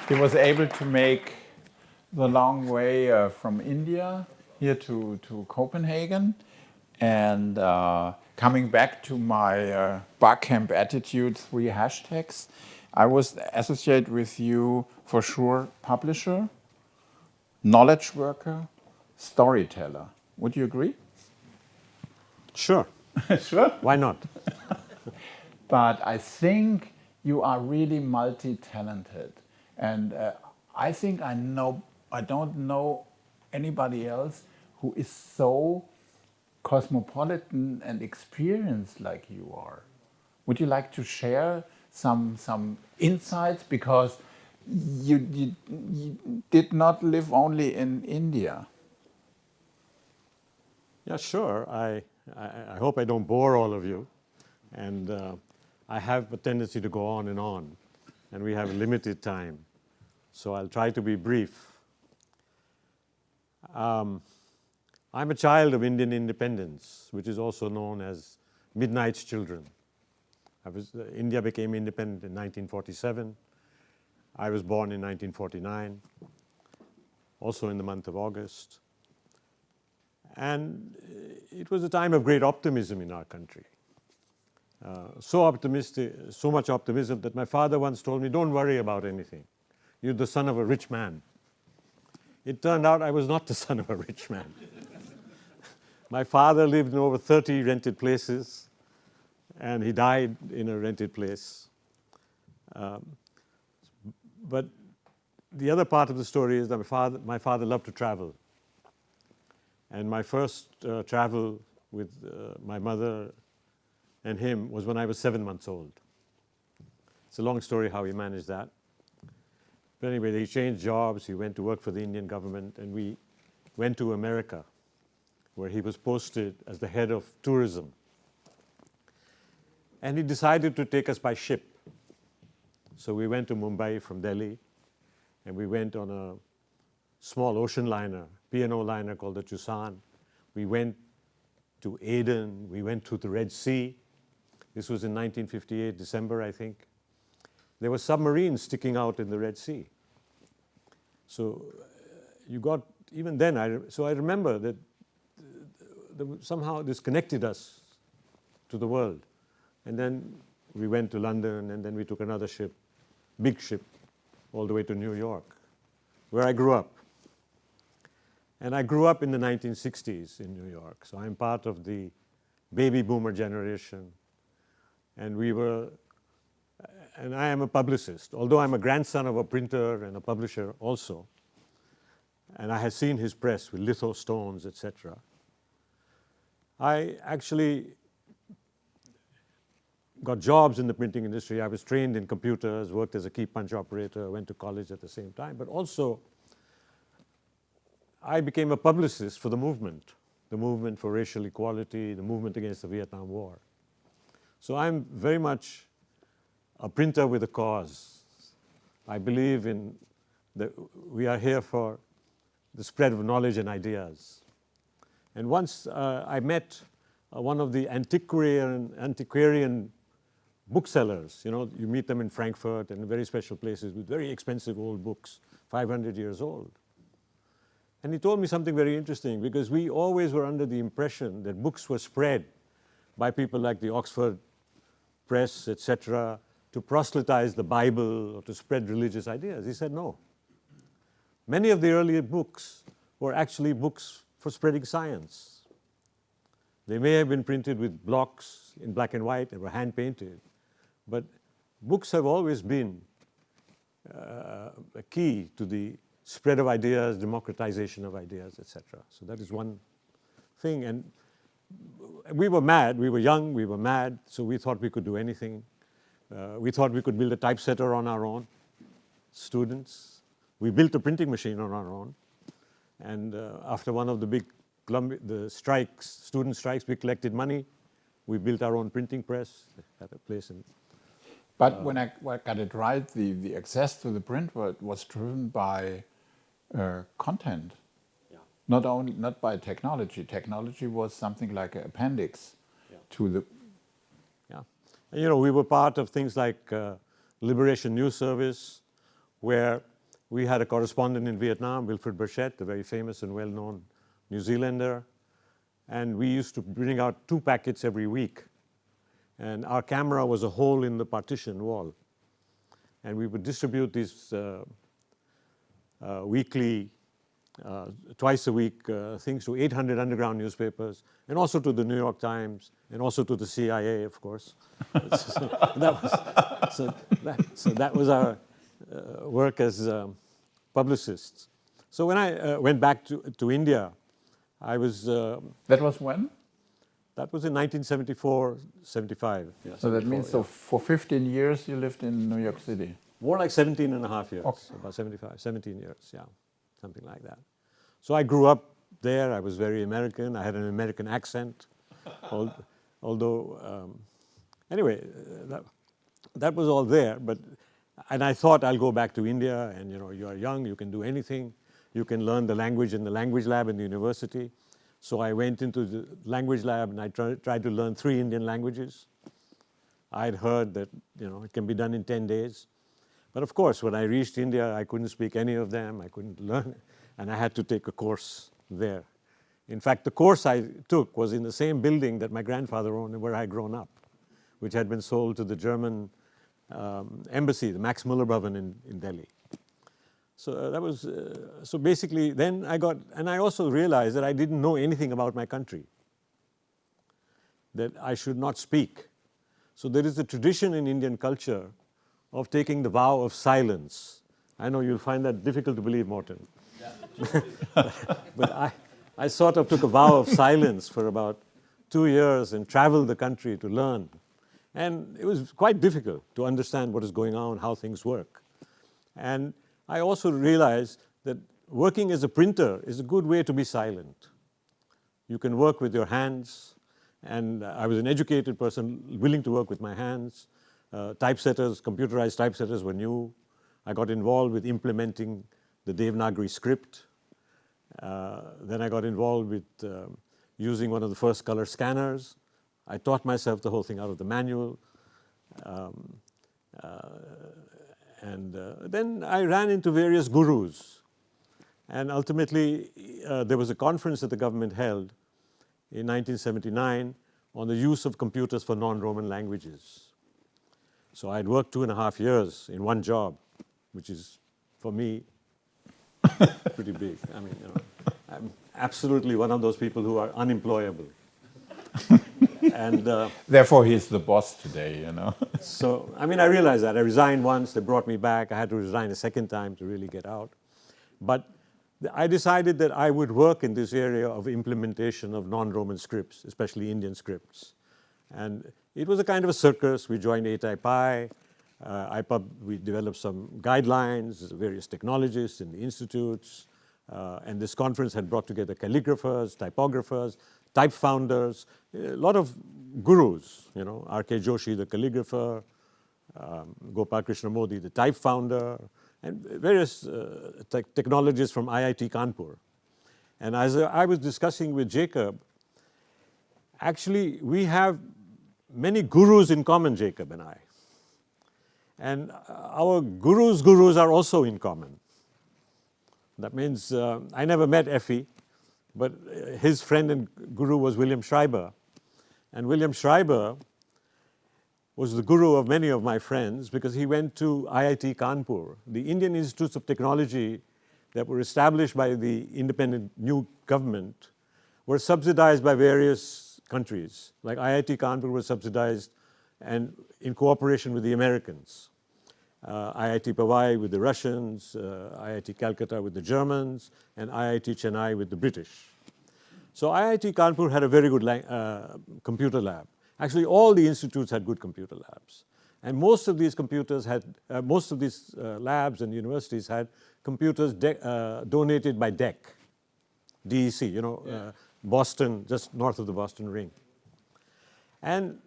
He was able to make the long way from India here to Copenhagen, and coming back to my Barcamp attitude 3 hashtags, I was associated with you for sure: publisher, knowledge worker, storyteller. Would you agree? Sure. Sure. Why not? But I think you are really multi-talented, and I think I don't know anybody else who is so cosmopolitan and experienced like you are. Would you like to share some insights, because you did not live only in India? Yeah, sure. I hope I don't bore all of you. And I have a tendency to go on, and we have limited time. So I'll try to be brief. I'm a child of Indian independence, which is also known as Midnight's Children. India became independent in 1947. I was born in 1949, also in the month of August. And it was a time of great optimism in our country. So optimistic, so much optimism that my father once told me, "Don't worry about anything. You're the son of a rich man." It turned out I was not the son of a rich man. My father lived in over 30 rented places, and he died in a rented place. But the other part of the story is that my father loved to travel. And my first travel with my mother and him was when I was 7 months old. It's a long story how he managed that. But anyway, he changed jobs, he went to work for the Indian government, and we went to America, where he was posted as the head of tourism. And he decided to take us by ship. So we went to Mumbai from Delhi, and we went on a small ocean liner, P&O liner called the Chusan. We went to Aden, we went to the Red Sea. This was in 1958, December, I think. There were submarines sticking out in the Red Sea. So you got, even then, I remember that somehow this connected us to the world. And then we went to London, and then we took another ship, big ship, all the way to New York, where I grew up. And I grew up in the 1960s in New York, so I'm part of the baby boomer generation. And I am a publicist, although I'm a grandson of a printer and a publisher also. And I had seen his press with litho stones, etc. I actually got jobs in the printing industry. I was trained in computers, worked as a key punch operator, went to college at the same time, but also I became a publicist for the movement for racial equality, the movement against the Vietnam War. So I'm very much a printer with a cause. I believe in that we are here for the spread of knowledge and ideas. And once I met one of the antiquarian booksellers. You meet them in Frankfurt and very special places with very expensive old books, 500 years old. And he told me something very interesting, because we always were under the impression that books were spread by people like the Oxford Press, etc., to proselytize the Bible or to spread religious ideas. He said no. Many of the earlier books were actually books for spreading science. They may have been printed with blocks in black and white and were hand-painted, but books have always been a key to the spread of ideas, democratization of ideas, etc. So that is one thing. And we were mad. We were young. We were mad. So we thought we could do anything. We thought we could build a typesetter on our own, students. We built a printing machine on our own. And after one of the big student strikes, we collected money. We built our own printing press at a place in... But when I got it right, the access to the print world was driven by content, not by technology. Technology was something like an appendix to the... Yeah. And, we were part of things like Liberation News Service, where We had a correspondent in Vietnam, Wilfred Burchett, the very famous and well-known New Zealander, and we used to bring out 2 packets every week. And our camera was a hole in the partition wall. And we would distribute these weekly, twice a week things to 800 underground newspapers, and also to the New York Times, and also to the CIA, of course. So that was our work as publicists. So when I went back to India, I was... That was when? That was in 1974, 75. Yeah, so that means so for 15 years you lived in New York City? More like 17 and a half years, okay. About 17 years, yeah, something like that. So I grew up there. I was very American. I had an American accent, although, anyway, that was all there. And I thought I'll go back to India, and you are young, you can do anything. You can learn the language in the language lab in the university. So I went into the language lab and I tried to learn 3 Indian languages. I'd heard that it can be done in 10 days. But of course, when I reached India, I couldn't speak any of them. I couldn't learn, and I had to take a course there. In fact, the course I took was in the same building that my grandfather owned and where I had grown up, which had been sold to the German embassy, the Max Muller Bhavan in Delhi. So that was, so basically then and I also realized that I didn't know anything about my country, that I should not speak. So there is a tradition in Indian culture of taking the vow of silence. I know you'll find that difficult to believe, Morten. Yeah. But I sort of took a vow of silence for about 2 years and traveled the country to learn. And it was quite difficult to understand what is going on, how things work. And I also realized that working as a printer is a good way to be silent. You can work with your hands, and I was an educated person willing to work with my hands. Typesetters, computerized typesetters were new. I got involved with implementing the Devanagari script. Then I got involved with using one of the first color scanners. I taught myself the whole thing out of the manual. And then I ran into various gurus. And ultimately, there was a conference that the government held in 1979 on the use of computers for non-Roman languages. So I'd worked 2.5 years in one job, which is, for me, pretty big. I mean, I'm absolutely one of those people who are unemployable. And therefore, he's the boss today, So, I mean, I realized that. I resigned once, they brought me back. I had to resign a second time to really get out. But I decided that I would work in this area of implementation of non-Roman scripts, especially Indian scripts. And it was a kind of a circus. We joined ATIPI. We developed some guidelines, various technologists in the institutes. And this conference had brought together calligraphers, typographers, type founders, a lot of gurus, R.K. Joshi, the calligrapher, Gopal Krishna Modi, the type founder, and various technologists from IIT Kanpur. And as I was discussing with Jacob, actually we have many gurus in common, Jacob and I. And our gurus are also in common. That means I never met Effie, but his friend and guru was William Schreiber. And William Schreiber was the guru of many of my friends because he went to IIT Kanpur. The Indian Institutes of Technology that were established by the independent new government were subsidized by various countries. Like IIT Kanpur was subsidized and in cooperation with the Americans. IIT Powai with the Russians, IIT Calcutta with the Germans, and IIT Chennai with the British. So IIT Kanpur had a very good computer lab. Actually, all the institutes had good computer labs. And most of these computers had, most of these labs and universities had computers donated by DEC, Boston, just north of the Boston ring. And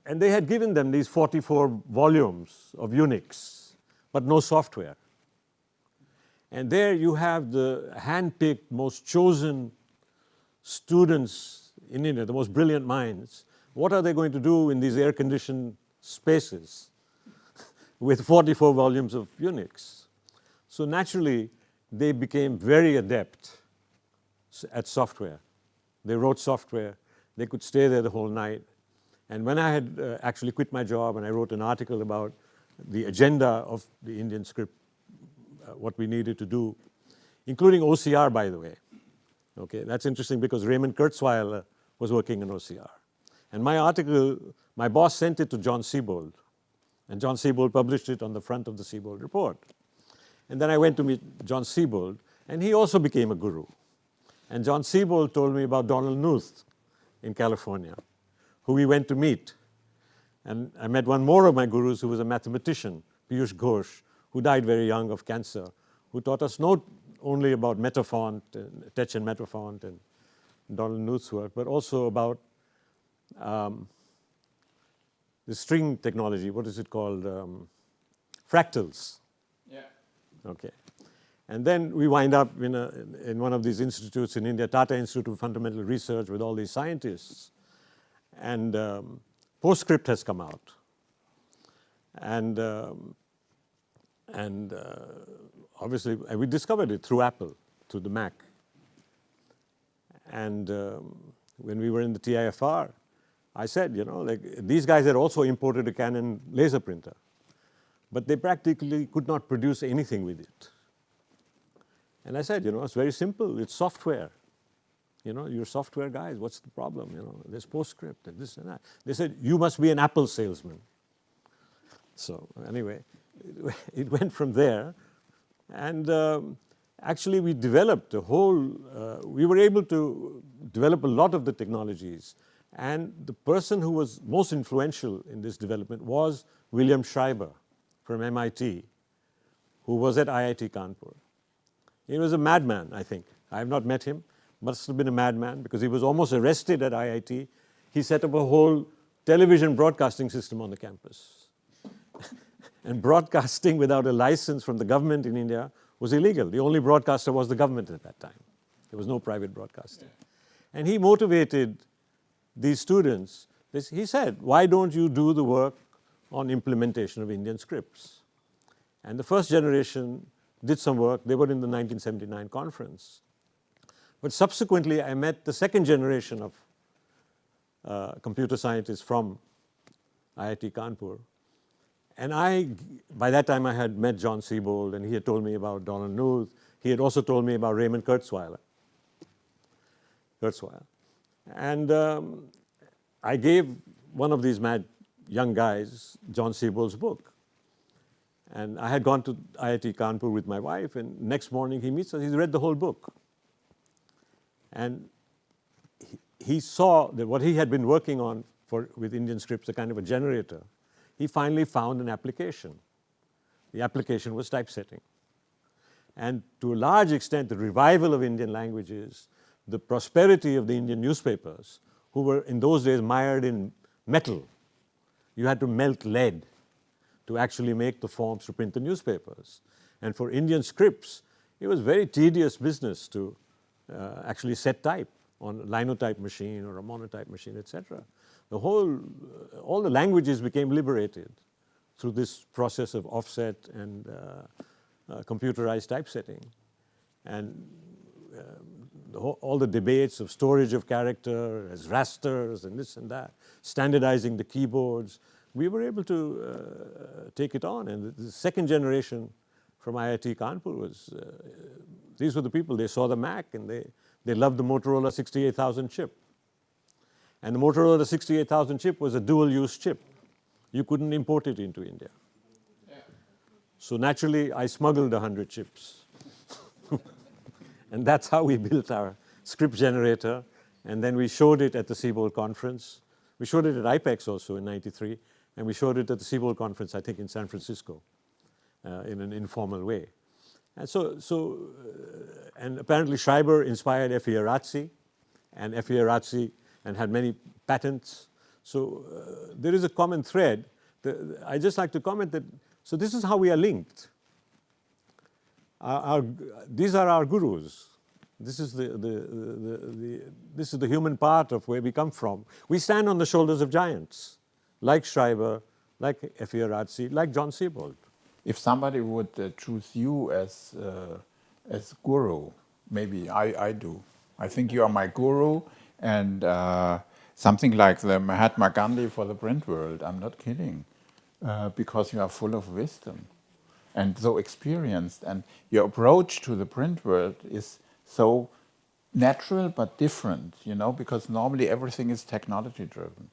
they had given them these 44 volumes of Unix, but no software. And there you have the hand-picked, most chosen students in India, the most brilliant minds. What are they going to do in these air-conditioned spaces with 44 volumes of Unix? So naturally, they became very adept at software. They wrote software. They could stay there the whole night. And when I had actually quit my job and I wrote an article about the agenda of the Indian script, what we needed to do, including OCR, by the way. Okay, that's interesting because Raymond Kurzweiler was working in OCR. And my article, my boss sent it to John Siebold. And John Siebold published it on the front of the Siebold Report. And then I went to meet John Siebold, and he also became a guru. And John Siebold told me about Donald Knuth in California, who we went to meet. And I met one more of my gurus who was a mathematician, Piyush Ghosh, who died very young of cancer, who taught us not only about Metafont, Tetch and Metafont and Donald Knuth's work, but also about the string technology. What is it called? Fractals. Yeah. Okay. And then we wind up in one of these institutes in India, Tata Institute of Fundamental Research, with all these scientists. And PostScript has come out. And obviously, we discovered it through Apple, through the Mac. And when we were in the TIFR, I said, like these guys had also imported a Canon laser printer, but they practically could not produce anything with it. And I said, it's very simple. It's software. You're software guys. What's the problem? There's PostScript and this and that. They said, you must be an Apple salesman. So anyway, it went from there. And actually, we developed a whole, we were able to develop a lot of the technologies. And the person who was most influential in this development was William Schreiber from MIT, who was at IIT Kanpur. He was a madman, I think. I have not met him. Must have been a madman because he was almost arrested at IIT. He set up a whole television broadcasting system on the campus. And broadcasting without a license from the government in India was illegal. The only broadcaster was the government at that time. There was no private broadcasting. And he motivated these students. He said, why don't you do the work on implementation of Indian scripts? And the first generation did some work. They were in the 1979 conference. But subsequently, I met the second generation of computer scientists from IIT Kanpur. And by that time, I had met John Siebold, and he had told me about Donald Knuth. He had also told me about Raymond Kurzweiler. And I gave one of these mad young guys John Siebold's book. And I had gone to IIT Kanpur with my wife, and next morning he meets us. He's read the whole book. And he saw that what he had been working on with Indian scripts, a kind of a generator, he finally found an application. The application was typesetting. And to a large extent, the revival of Indian languages, the prosperity of the Indian newspapers, who were in those days mired in metal. You had to melt lead to actually make the forms to print the newspapers. And for Indian scripts, it was very tedious business to actually set type on a linotype machine or a monotype machine, etc. All the languages became liberated through this process of offset and computerized typesetting. And all the debates of storage of character as rasters and this and that, standardizing the keyboards, we were able to take it on. And the second generation from IIT Kanpur was, these were the people, they saw the Mac and they loved the Motorola 68000 chip. And the Motorola 68000 chip was a dual-use chip. You couldn't import it into India. Yeah. So naturally, I smuggled 100 chips. And that's how we built our script generator. And then we showed it at the Siebold conference. We showed it at IPEX also in '93. And we showed it at the Siebold conference, I think, in San Francisco, in an informal way. And and apparently Schreiber inspired F.E. Arazzi, and F.E. Arazzi and had many patents. So there is a common thread. I just like to comment that, so this is how we are linked. These are our gurus. This is this is the human part of where we come from. We stand on the shoulders of giants, like Schreiber, like F.E. Arazzi, like John Siebold. if somebody would choose you as guru, maybe I do. I think you are my guru, and something like the Mahatma Gandhi for the print world. I'm not kidding, because you are full of wisdom and so experienced, and your approach to the print world is so natural but different, you know, because normally everything is technology driven.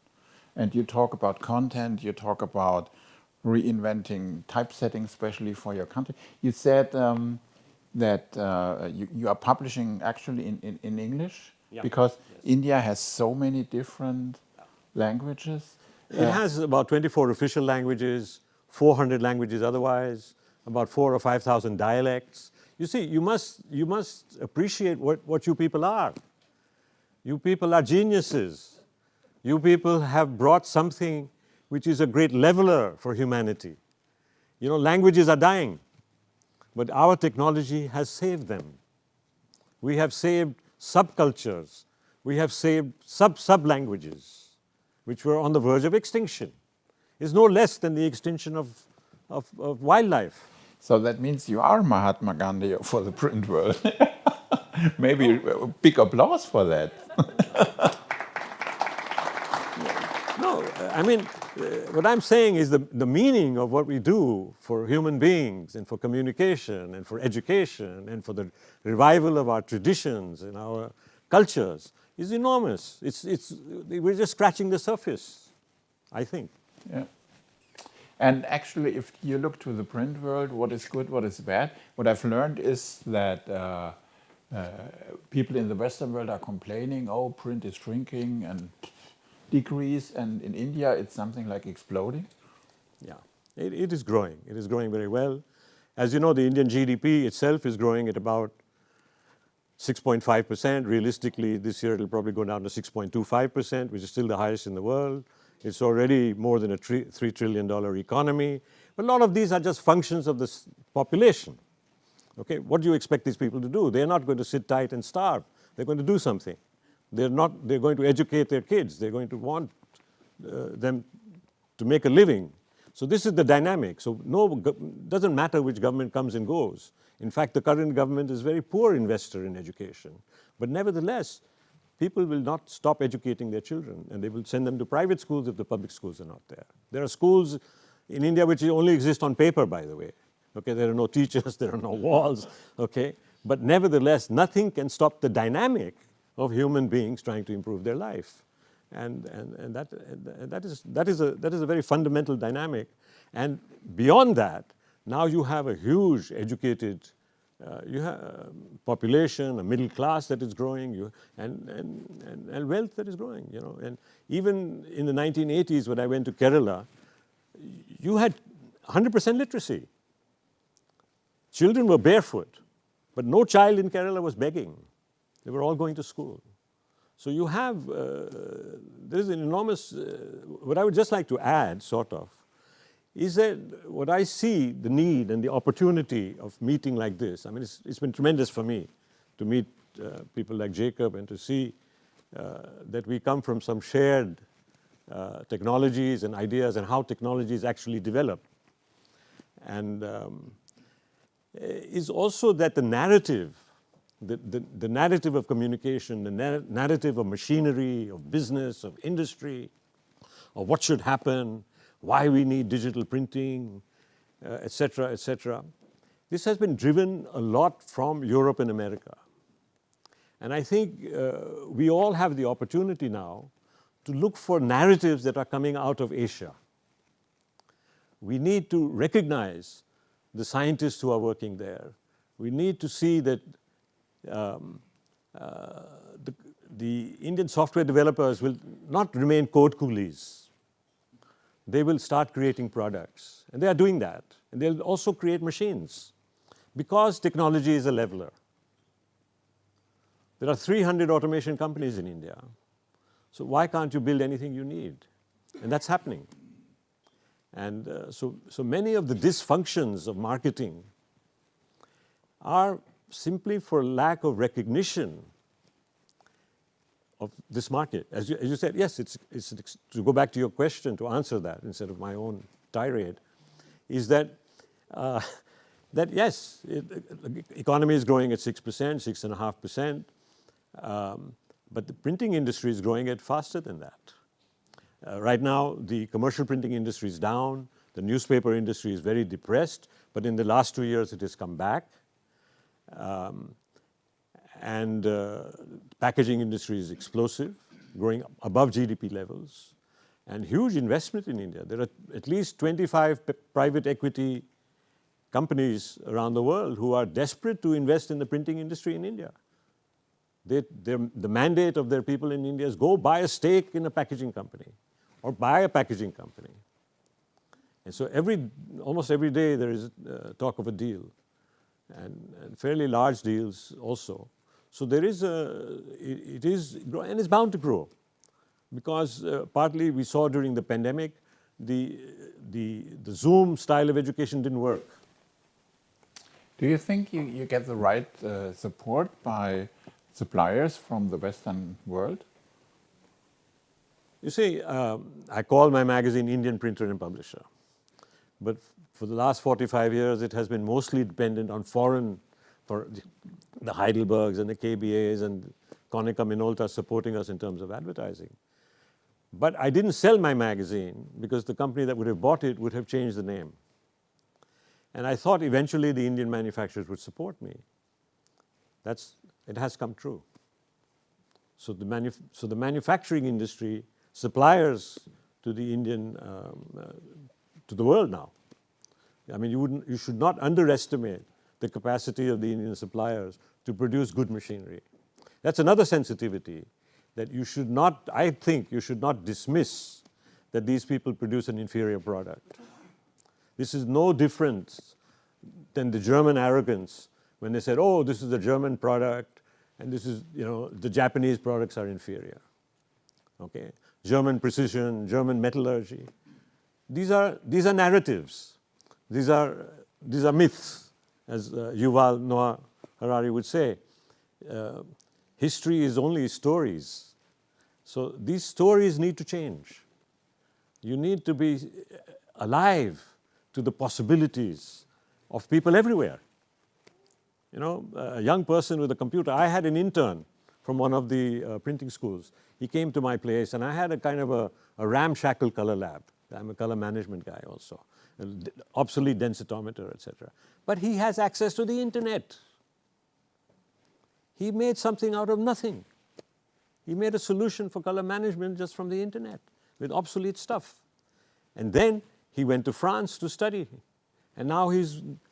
And you talk about content, you talk about reinventing typesetting, especially for your country. You said that you are publishing actually in English, because India has so many different languages. It has about 24 official languages, 400 languages otherwise, about 4,000 or 5,000 dialects. You see, you must appreciate what you people are. You people are geniuses. You people have brought something which is a great leveler for humanity. You know, languages are dying, but our technology has saved them. We have saved subcultures. We have saved sub-languages, which were on the verge of extinction. It's no less than the extinction of wildlife. So that means you are Mahatma Gandhi for the print world. Maybe a big applause for that. No, I mean, what I'm saying is the meaning of what we do for human beings and for communication and for education and for the revival of our traditions and our cultures is enormous. We're just scratching the surface, I think. Yeah. And actually, if you look to the print world, what is good, what is bad, what I've learned is that people in the Western world are complaining, oh, print is shrinking and decrease, and in India it's something like exploding. Yeah, it is growing. It is growing very well. As you know, the Indian GDP itself is growing at about 6.5%. Realistically, this year it'll probably go down to 6.25%, which is still the highest in the world. It's already more than a $3 trillion economy. But a lot of these are just functions of this population. Okay, what do you expect these people to do? They're not going to sit tight and starve. They're going to do something. They're going to educate their kids. They're going to want them to make a living. So this is the dynamic. So doesn't matter which government comes and goes. In fact, the current government is a very poor investor in education. But nevertheless, people will not stop educating their children, and they will send them to private schools if the public schools are not there. There are schools in India which only exist on paper, by the way. Okay, there are no teachers, there are no walls, okay? But nevertheless, nothing can stop the dynamic of human beings trying to improve their life. And that is a very fundamental dynamic. And beyond that, now you have a huge educated population, a middle class that is growing, and wealth that is growing. You know, and even in the 1980s, when I went to Kerala, you had 100% literacy. Children were barefoot, but no child in Kerala was begging. They were all going to school. So you have there is an enormous. What I would just like to add, sort of, is that what I see the need and the opportunity of meeting like this. I mean, it's been tremendous for me to meet people like Jacob and to see that we come from some shared technologies and ideas and how technologies actually develop. And is also that the narrative, the narrative of communication, the narrative of machinery, of business, of industry, of what should happen, why we need digital printing, et cetera, et cetera. This has been driven a lot from Europe and America. And I think we all have the opportunity now to look for narratives that are coming out of Asia. We need to recognize the scientists who are working there. We need to see that the Indian software developers will not remain code coolies. They will start creating products, and they are doing that. And they'll also create machines, because technology is a leveler. There are 300 automation companies in India. So why can't you build anything you need? And that's happening. And so many of the dysfunctions of marketing are simply for lack of recognition of this market. As you said, yes, it's to go back to your question, to answer that instead of my own tirade, is that that yes, the economy is growing at 6%, 6.5%, but the printing industry is growing at faster than that. Right now, the commercial printing industry is down, the newspaper industry is very depressed, but in the last 2 years it has come back. And packaging industry is explosive, growing above GDP levels, and huge investment in India. There are at least 25 private equity companies around the world who are desperate to invest in the printing industry in India. The mandate of their people in India is go buy a stake in a packaging company or buy a packaging company. And so almost every day there is talk of a deal, and fairly large deals also. So there is it is growing, and it's bound to grow, because partly we saw during the pandemic the Zoom style of education didn't work. Do you think you get the right support by suppliers from the Western world? You see, I call my magazine Indian Printer and Publisher, but for the last 45 years it has been mostly dependent on foreign, for the Heidelbergs and the KBAs and Konica Minolta supporting us in terms of advertising. But I didn't sell my magazine because the company that would have bought it would have changed the name. And I thought eventually the Indian manufacturers would support me. It has come true. So the manufacturing industry, suppliers to the Indian, to the world now. I mean, you should not underestimate the capacity of the Indian suppliers to produce good machinery. That's another sensitivity, that you should not, I think you should not dismiss that these people produce an inferior product. This is no different than the German arrogance when they said, oh, this is a German product and this is, the Japanese products are inferior. Okay? German precision, German metallurgy. These are narratives. These are myths, as Yuval Noah Harari would say. History is only stories. So these stories need to change. You need to be alive to the possibilities of people everywhere. A young person with a computer. I had an intern from one of the printing schools. He came to my place and I had a kind of a ramshackle color lab. I'm a color management guy also, obsolete densitometer, etc. But he has access to the internet. He made something out of nothing. He made a solution for color management just from the internet with obsolete stuff. And then he went to France to study. And now he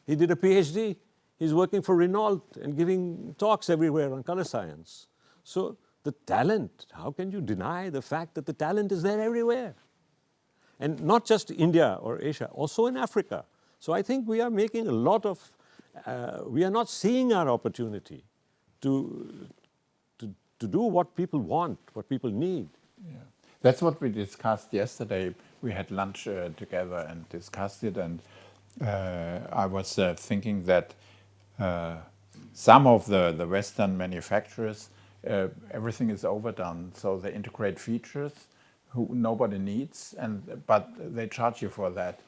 did a PhD. He's working for Renault and giving talks everywhere on color science. So the talent, how can you deny the fact that the talent is there everywhere? And not just India or Asia, also in Africa. So I think we are making a lot of, we are not seeing our opportunity to do what people want, what people need. Yeah. That's what we discussed yesterday. We had lunch together and discussed it, and I was thinking that some of the Western manufacturers, everything is overdone, so they integrate features who nobody needs, but they charge you for that.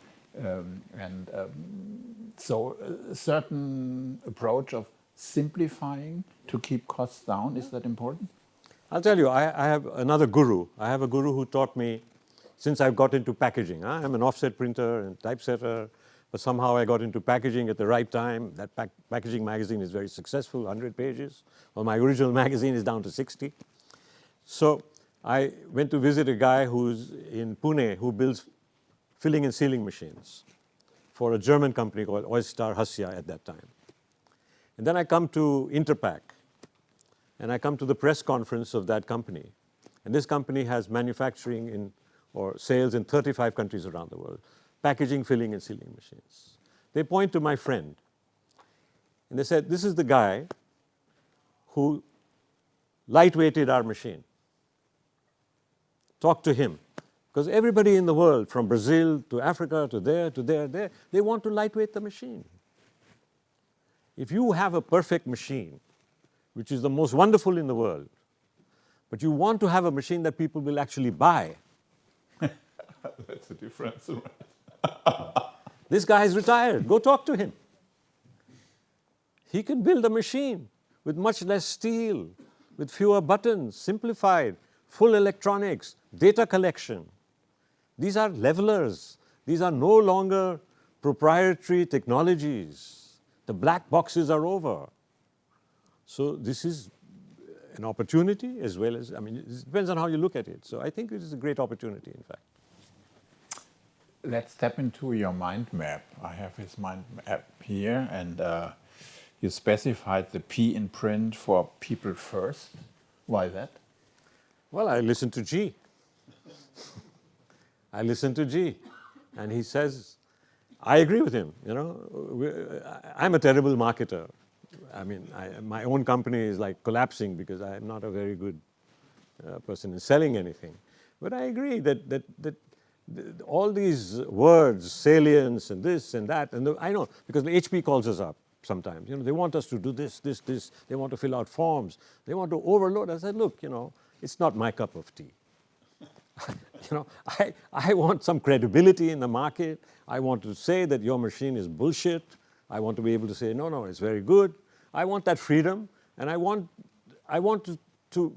So a certain approach of simplifying to keep costs down, is that important? I'll tell you, I have another guru. I have a guru who taught me, since I've got into packaging. I'm an offset printer and typesetter, but somehow I got into packaging at the right time. That packaging magazine is very successful, 100 pages. Well, my original magazine is down to 60. So I went to visit a guy who's in Pune who builds filling and sealing machines for a German company called Oyster Hassia at that time. And then I come to Interpack, and I come to the press conference of that company. And this company has manufacturing or sales in 35 countries around the world, packaging, filling, and sealing machines. They point to my friend, and they said, this is the guy who lightweighted our machine. Talk to him. Because everybody in the world, from Brazil to Africa to there, they want to lightweight the machine. If you have a perfect machine, which is the most wonderful in the world, but you want to have a machine that people will actually buy. That's the difference. This guy is retired. Go talk to him. He can build a machine with much less steel, with fewer buttons, simplified, full electronics, data collection. These are levelers. These are no longer proprietary technologies. The black boxes are over. So this is an opportunity as well as, I mean, it depends on how you look at it. So I think it is a great opportunity, in fact. Let's step into your mind map. I have his mind map here, and you specified the P in print for people first. Why that? Well, I listen to G. I listen to G. And he says, I agree with him. You know, I'm a terrible marketer. I mean, my own company is like collapsing because I'm not a very good person in selling anything. But I agree that all these words, salience and this and that, and I know, because the HP calls us up sometimes. You know, they want us to do this. They want to fill out forms. They want to overload. I said, look, you know, it's not my cup of tea. You know, I want some credibility in the market. I want to say that your machine is bullshit. I want to be able to say, no, it's very good. I want that freedom, and I want to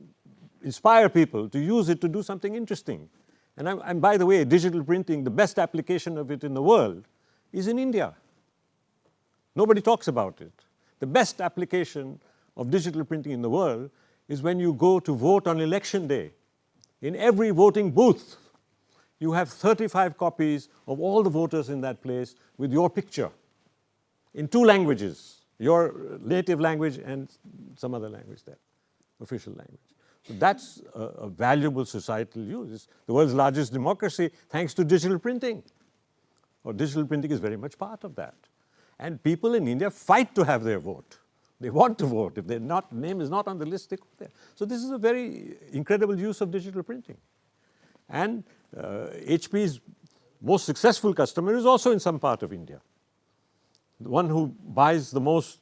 inspire people to use it to do something interesting. And by the way, digital printing, the best application of it in the world is in India. Nobody talks about it. The best application of digital printing in the world is when you go to vote on election day. In every voting booth, you have 35 copies of all the voters in that place with your picture in 2 languages, your native language and some other language there, official language. So that's a valuable societal use. It's the world's largest democracy thanks to digital printing. Or digital printing is very much part of that. And people in India fight to have their vote. They want to vote. If their name is not on the list, they go there. So this is a very incredible use of digital printing. And HP's most successful customer is also in some part of India. The one who buys the most,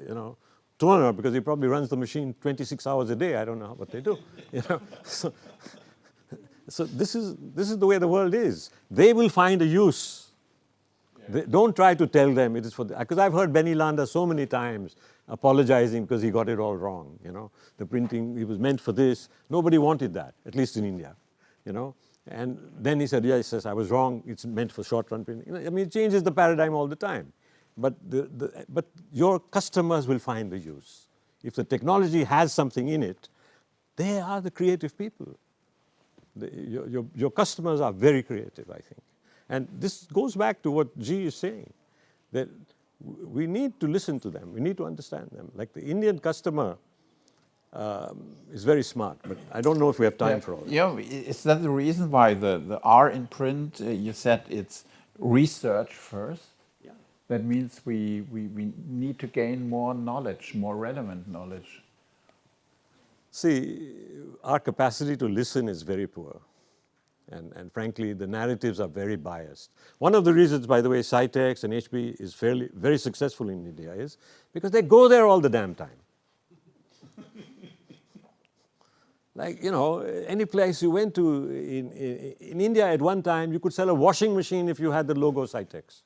you know, toner, because he probably runs the machine 26 hours a day. I don't know what they do. You know, so this is the way the world is. They will find a use. They don't try to tell them it is for, because I've heard Benny Landa so many times apologizing because he got it all wrong. You know, the printing, it was meant for this. Nobody wanted that, at least in India. You know, and then he said, yes, I was wrong. It's meant for short-run printing. You know, I mean, it changes the paradigm all the time. But but your customers will find the use. If the technology has something in it, they are the creative people. Your customers are very creative, I think. And this goes back to what G is saying, that we need to listen to them. We need to understand them. Like the Indian customer is very smart, but I don't know if we have time for all that. Yeah, is that the reason why the R in print, you said it's research first? Yeah. That means we need to gain more knowledge, more relevant knowledge. See, our capacity to listen is very poor. And frankly, the narratives are very biased. One of the reasons, by the way, Cytex and HP is very successful in India is because they go there all the damn time. Like, you know, any place you went to in India at one time, you could sell a washing machine if you had the logo Cytex.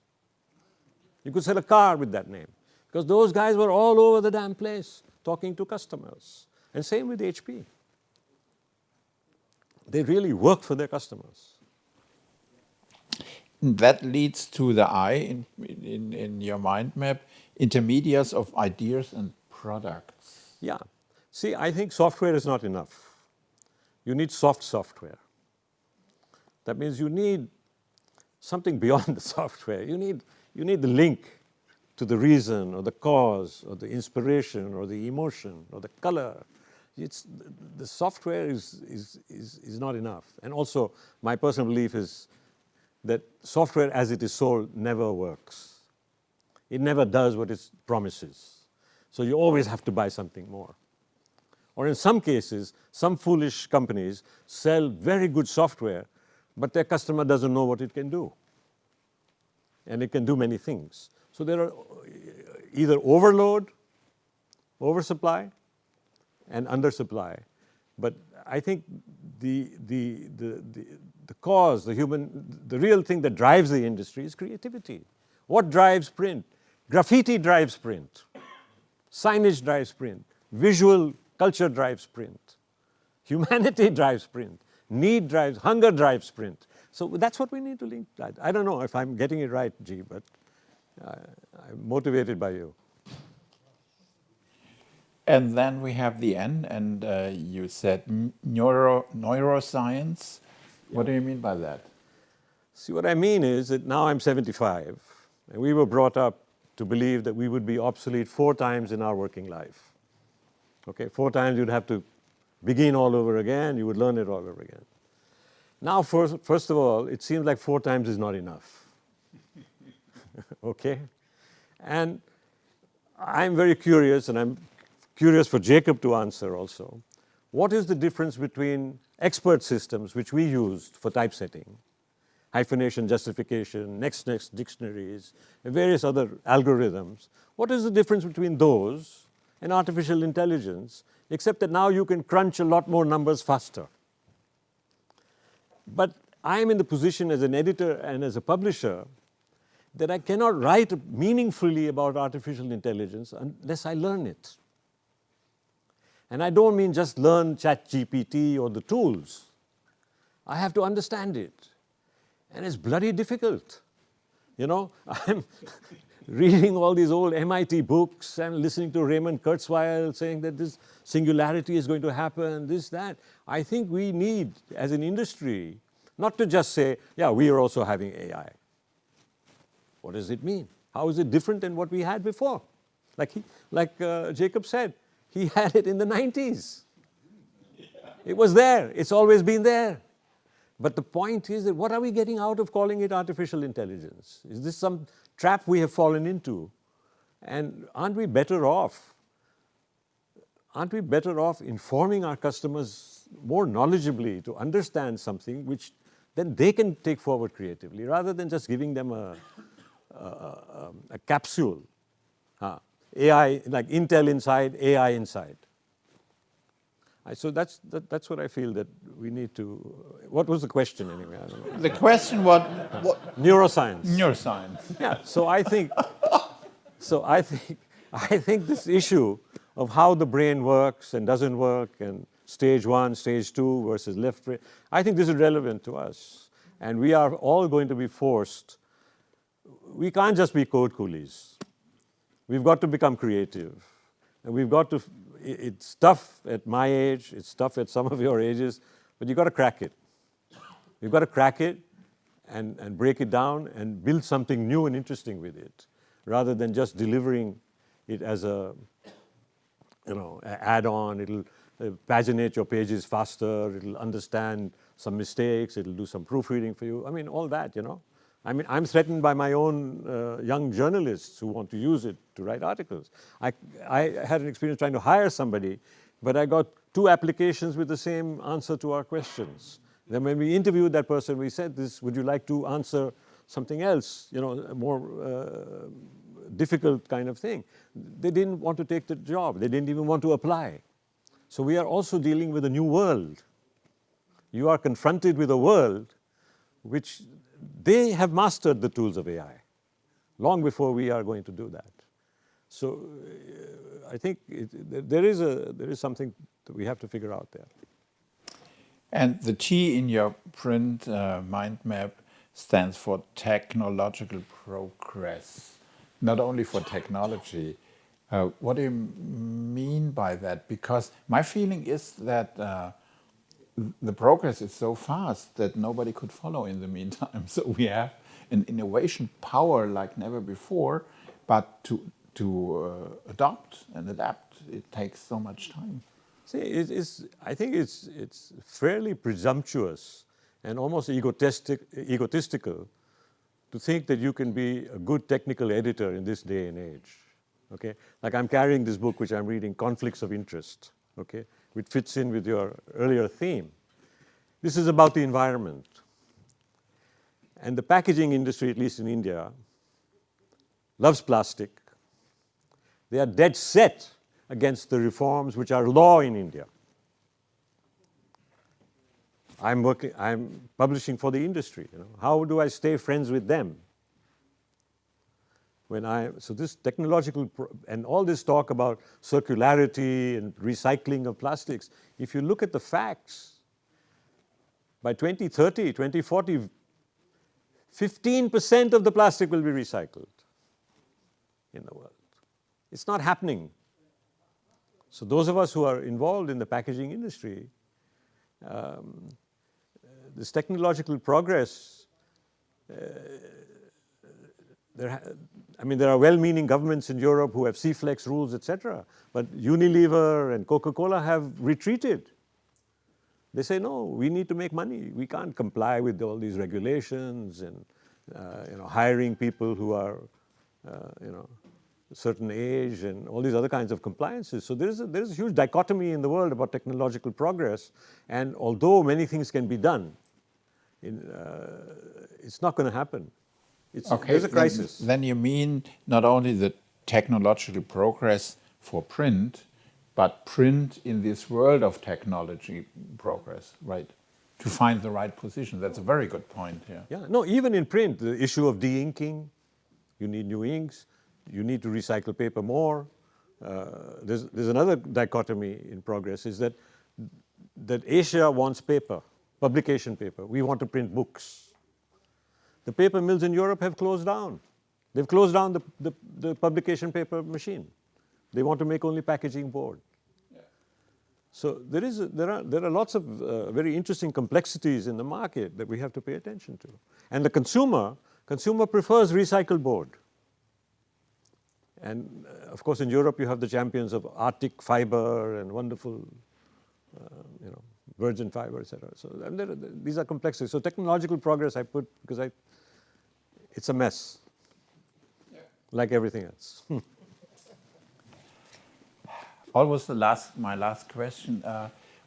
You could sell a car with that name. Because those guys were all over the damn place talking to customers. And same with HP. They really work for their customers. That leads to the I in your mind map, intermediates of ideas and products. Yeah. See, I think software is not enough. You need soft software. That means you need something beyond the software. You need the link to the reason or the cause or the inspiration or the emotion or the color. The software is not enough. And also, my personal belief is that software as it is sold never works. It never does what it promises. So you always have to buy something more. Or in some cases, some foolish companies sell very good software, but their customer doesn't know what it can do. And it can do many things. So there are either overload, oversupply, and undersupply. But I think the cause, the real thing that drives the industry is creativity. What drives print? Graffiti drives print. Signage drives print. Visual culture drives print. Humanity drives print. Need drives, hunger drives print. So that's what we need to link. I don't know if I'm getting it right, G, but I'm motivated by you. And then we have the N, and you said neuroscience. What do you mean by that? See, what I mean is that now I'm 75, and we were brought up to believe that we would be obsolete 4 times in our working life. Okay, 4 times you'd have to begin all over again, you would learn it all over again. Now, first of all, it seems like 4 times is not enough. Okay? And I'm very curious, and I'm curious for Jacob to answer also. What is the difference between expert systems, which we used for typesetting, hyphenation, justification, next dictionaries, and various other algorithms? What is the difference between those and artificial intelligence, except that now you can crunch a lot more numbers faster? But I'm in the position as an editor and as a publisher that I cannot write meaningfully about artificial intelligence unless I learn it. And I don't mean just learn ChatGPT or the tools. I have to understand it. And it's bloody difficult. You know, I'm reading all these old MIT books and listening to Raymond Kurzweil saying that this singularity is going to happen, this, that. I think we need, as an industry, not to just say, yeah, we are also having AI. What does it mean? How is it different than what we had before? Like Jacob said, he had it in the 90s. It was there. It's always been there. But the point is that what are we getting out of calling it artificial intelligence? Is this some trap we have fallen into? And aren't we better off? Aren't we better off informing our customers more knowledgeably to understand something which then they can take forward creatively, rather than just giving them a capsule? AI, like Intel inside, AI inside. So that's what I feel that we need to. What was the question anyway? I don't know. The question what Neuroscience. Neuroscience. Yeah. So I think this issue of how the brain works and doesn't work, and stage 1, stage 2 versus left brain, I think this is relevant to us, and we are all going to be forced. We can't just be code coolies. We've got to become creative, and we've got to. It's tough at my age, it's tough at some of your ages, but you've got to crack it. You've got to crack it and break it down and build something new and interesting with it, rather than just delivering it as a, add-on. It'll paginate your pages faster, it'll understand some mistakes, it'll do some proofreading for you. I mean, all that, I mean, I'm threatened by my own young journalists who want to use it to write articles. I had an experience trying to hire somebody, but I got 2 applications with the same answer to our questions. Then when we interviewed that person, we said this, would you like to answer something else, a more difficult kind of thing? They didn't want to take the job. They didn't even want to apply. So we are also dealing with a new world. You are confronted with a world which they have mastered the tools of AI long before we are going to do that. So I think there is something that we have to figure out there. And the T in your print mind map stands for technological progress, not only for technology. What do you mean by that? Because my feeling is that the progress is so fast that nobody could follow in the meantime. So we have an innovation power like never before, but to adopt and adapt, it takes so much time. See, I think it's fairly presumptuous and almost egotistical to think that you can be a good technical editor in this day and age. Okay, like I'm carrying this book which I'm reading, Conflicts of Interest. Okay, which fits in with your earlier theme. This is about the environment. And the packaging industry, at least in India, loves plastic. They are dead set against the reforms which are law in India. I'm publishing for the industry. How do I stay friends with them? So this technological, and all this talk about circularity and recycling of plastics, if you look at the facts, by 2030, 2040, 15% of the plastic will be recycled in the world. It's not happening. So those of us who are involved in the packaging industry, this technological progress, there are well-meaning governments in Europe who have C-Flex rules, etc. But Unilever and Coca-Cola have retreated. They say, no, we need to make money. We can't comply with all these regulations and hiring people who are a certain age and all these other kinds of compliances. So there is a huge dichotomy in the world about technological progress. And although many things can be done, it's not going to happen. There's a crisis. Then you mean not only the technological progress for print, but print in this world of technology progress, right? To find the right position. That's a very good point here. Yeah, no, even in print, the issue of de-inking, you need new inks, you need to recycle paper more. There's another dichotomy in progress, is that Asia wants paper, publication paper. We want to print books. The paper mills in Europe have closed down. They've closed down the publication paper machine. They want to make only packaging board. Yeah. So there are lots of very interesting complexities in the market that we have to pay attention to. And the consumer prefers recycled board. And of course, in Europe, you have the champions of Arctic fiber and wonderful, virgin fiber, etc. So these are complexities. So technological progress I put because it's a mess, like everything else. Almost my last question.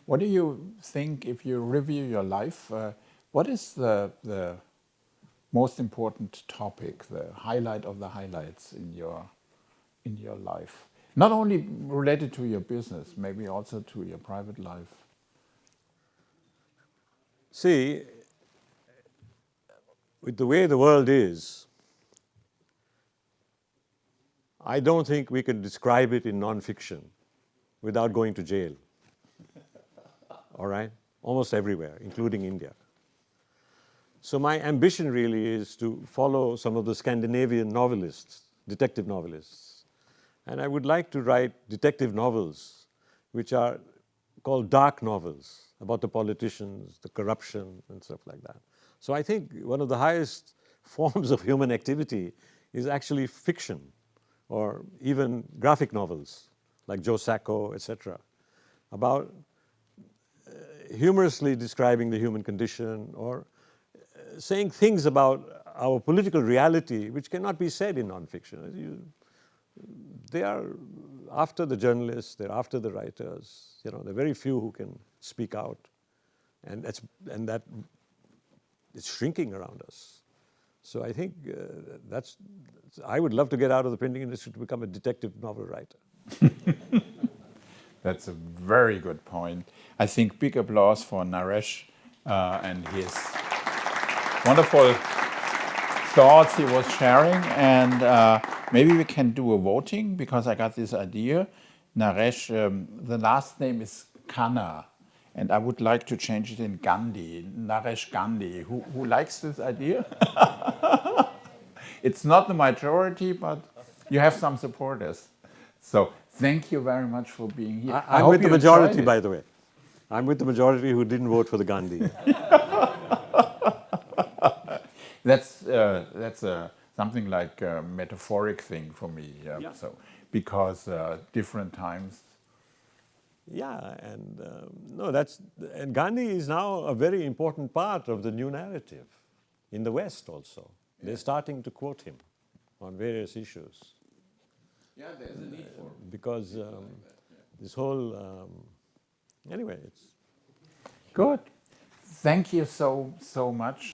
What do you think, if you review your life, what is the most important topic, the highlight of the highlights in your life? Not only related to your business, maybe also to your private life. See, with the way the world is, I don't think we can describe it in non-fiction without going to jail. All right? Almost everywhere, including India. So my ambition really is to follow some of the Scandinavian novelists, detective novelists. And I would like to write detective novels which are called dark novels about the politicians, the corruption, and stuff like that. So I think one of the highest forms of human activity is actually fiction, or even graphic novels like Joe Sacco, etc., about humorously describing the human condition, or saying things about our political reality which cannot be said in nonfiction. They are after the journalists, they're after the writers. There are very few who can speak out, and that it's shrinking around us. So I think I would love to get out of the printing industry to become a detective novel writer. That's a very good point. I think big applause for Naresh and his wonderful thoughts he was sharing. And maybe we can do a voting, because I got this idea. Naresh, the last name is Khanna, and I would like to change it in Gandhi, Naresh Gandhi. Who likes this idea? It's not the majority, but you have some supporters. So thank you very much for being here. I'm with the majority, by the way. I'm with the majority who didn't vote for the Gandhi. That's something like a metaphoric thing for me. Yeah. So because different times. Yeah, and and Gandhi is now a very important part of the new narrative in the West also. They're starting to quote him on various issues. Yeah, there's a need for it. Because this whole, anyway, it's good. Thank you so much.